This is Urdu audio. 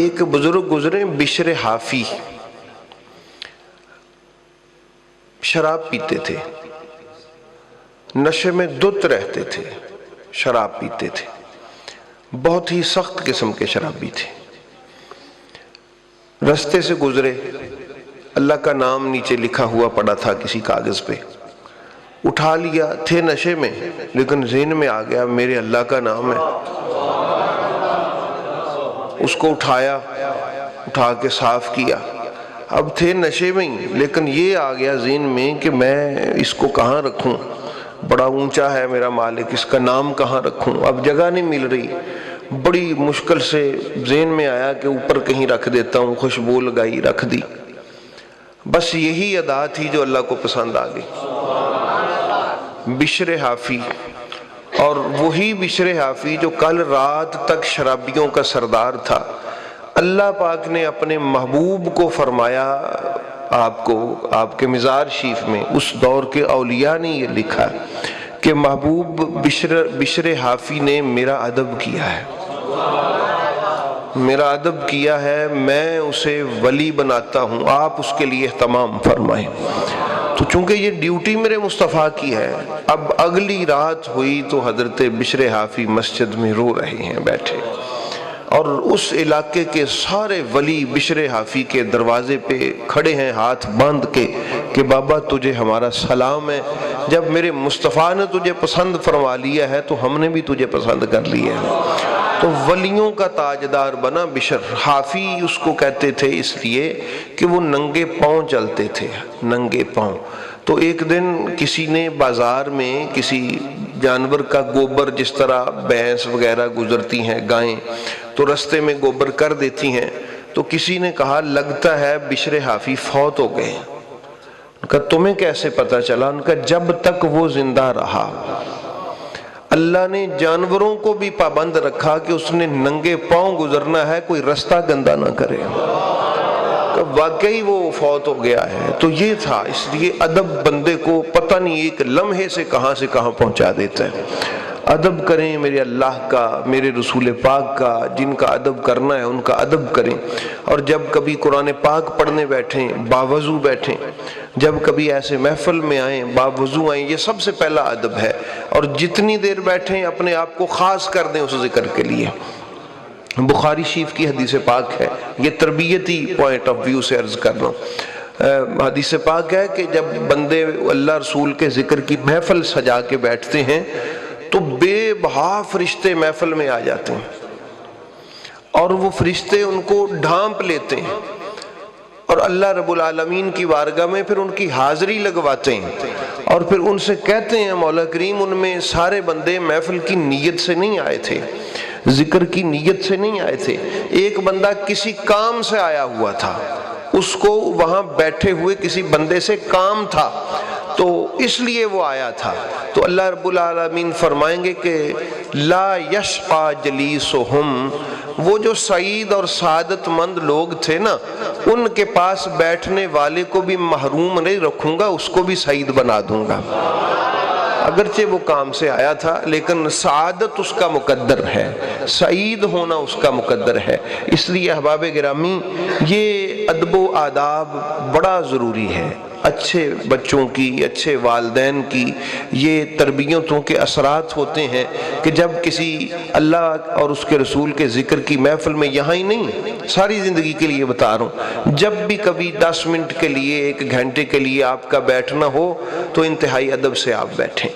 ایک بزرگ گزرے بشر حافی، شراب پیتے تھے، نشے میں دھت رہتے تھے، شراب پیتے تھے، بہت ہی سخت قسم کے شرابی تھے۔ رستے سے گزرے، اللہ کا نام نیچے لکھا ہوا پڑا تھا کسی کاغذ پہ، اٹھا لیا، تھے نشے میں لیکن ذہن میں آ گیا میرے اللہ کا نام ہے، اس کو اٹھایا، اٹھا کے صاف کیا۔ اب تھے نشے میں ہی لیکن یہ آ گیا ذہن میں کہ میں اس کو کہاں رکھوں، بڑا اونچا ہے میرا مالک، اس کا نام کہاں رکھوں، اب جگہ نہیں مل رہی، بڑی مشکل سے ذہن میں آیا کہ اوپر کہیں رکھ دیتا ہوں، خوشبو لگائی، رکھ دی۔ بس یہی ادا تھی جو اللہ کو پسند آ گئی، بشر حافی۔ اور وہی بشر حافی جو کل رات تک شرابیوں کا سردار تھا، اللہ پاک نے اپنے محبوب کو فرمایا، آپ کو آپ کے مزار شریف میں اس دور کے اولیاء نے یہ لکھا کہ محبوب بشر حافی نے میرا ادب کیا ہے، میرا ادب کیا ہے، میں اسے ولی بناتا ہوں، آپ اس کے لیے اہتمام فرمائیں۔ تو چونکہ یہ ڈیوٹی میرے مصطفیٰ کی ہے، اب اگلی رات ہوئی تو حضرت بشر حافی مسجد میں رو رہے ہیں بیٹھے، اور اس علاقے کے سارے ولی بشر حافی کے دروازے پہ کھڑے ہیں ہاتھ باندھ کے کہ بابا تجھے ہمارا سلام ہے، جب میرے مصطفیٰ نے تجھے پسند فرما لیا ہے تو ہم نے بھی تجھے پسند کر لیا ہے۔ تو ولیوں کا تاجدار بنا بشر حافی، اس کو کہتے تھے اس لیے کہ وہ ننگے پاؤں چلتے تھے، ننگے پاؤں۔ تو ایک دن کسی نے بازار میں کسی جانور کا گوبر، جس طرح بھینس وغیرہ گزرتی ہیں، گائیں تو رستے میں گوبر کر دیتی ہیں، تو کسی نے کہا لگتا ہے بشر حافی فوت ہو گئے۔ ان کا تمہیں کیسے پتہ چلا؟ ان کا جب تک وہ زندہ رہا اللہ نے جانوروں کو بھی پابند رکھا کہ اس نے ننگے پاؤں گزرنا ہے، کوئی رستہ گندا نہ کرے، کہ واقعی وہ فوت ہو گیا ہے۔ تو یہ تھا، اس لیے ادب بندے کو پتہ نہیں ایک لمحے سے کہاں پہنچا دیتا ہے۔ ادب کریں میرے اللہ کا، میرے رسول پاک کا، جن کا ادب کرنا ہے ان کا ادب کریں، اور جب کبھی قرآن پاک پڑھنے بیٹھیں باوضو بیٹھیں، جب کبھی ایسے محفل میں آئیں باوضو آئیں، یہ سب سے پہلا ادب ہے۔ اور جتنی دیر بیٹھیں اپنے آپ کو خاص کر دیں اس ذکر کے لیے۔ بخاری شریف کی حدیث پاک ہے، یہ تربیتی پوائنٹ آف ویو سے عرض کر رہا ہوں، حدیث پاک ہے کہ جب بندے اللہ رسول کے ذکر کی محفل سجا کے بیٹھتے ہیں تو بے بہا فرشتے محفل میں آ جاتے ہیں، اور وہ فرشتے ان کو ڈھانپ لیتے ہیں اور اللہ رب العالمین کی بارگاہ میں پھر ان کی حاضری لگواتے ہیں، اور پھر ان سے کہتے ہیں مولا کریم ان میں سارے بندے محفل کی نیت سے نہیں آئے تھے، ذکر کی نیت سے نہیں آئے تھے، ایک بندہ کسی کام سے آیا ہوا تھا، اس کو وہاں بیٹھے ہوئے کسی بندے سے کام تھا تو اس لیے وہ آیا تھا۔ تو اللہ رب العالمین فرمائیں گے کہ لا یشقى جلیسہم، وہ جو سعید اور سعادت مند لوگ تھے نا، ان کے پاس بیٹھنے والے کو بھی محروم نہیں رکھوں گا، اس کو بھی سعید بنا دوں گا، اگرچہ وہ کام سے آیا تھا لیکن سعادت اس کا مقدر ہے، سعید ہونا اس کا مقدر ہے۔ اس لیے احباب گرامی یہ ادب و آداب بڑا ضروری ہے، اچھے بچوں کی، اچھے والدین کی یہ تربیتوں کے اثرات ہوتے ہیں کہ جب کسی اللہ اور اس کے رسول کے ذکر کی محفل میں، یہاں ہی نہیں ساری زندگی کے لیے بتا رہا ہوں، جب بھی کبھی 10 منٹ کے لیے 1 گھنٹے کے لیے آپ کا بیٹھنا ہو تو انتہائی ادب سے آپ بیٹھیں۔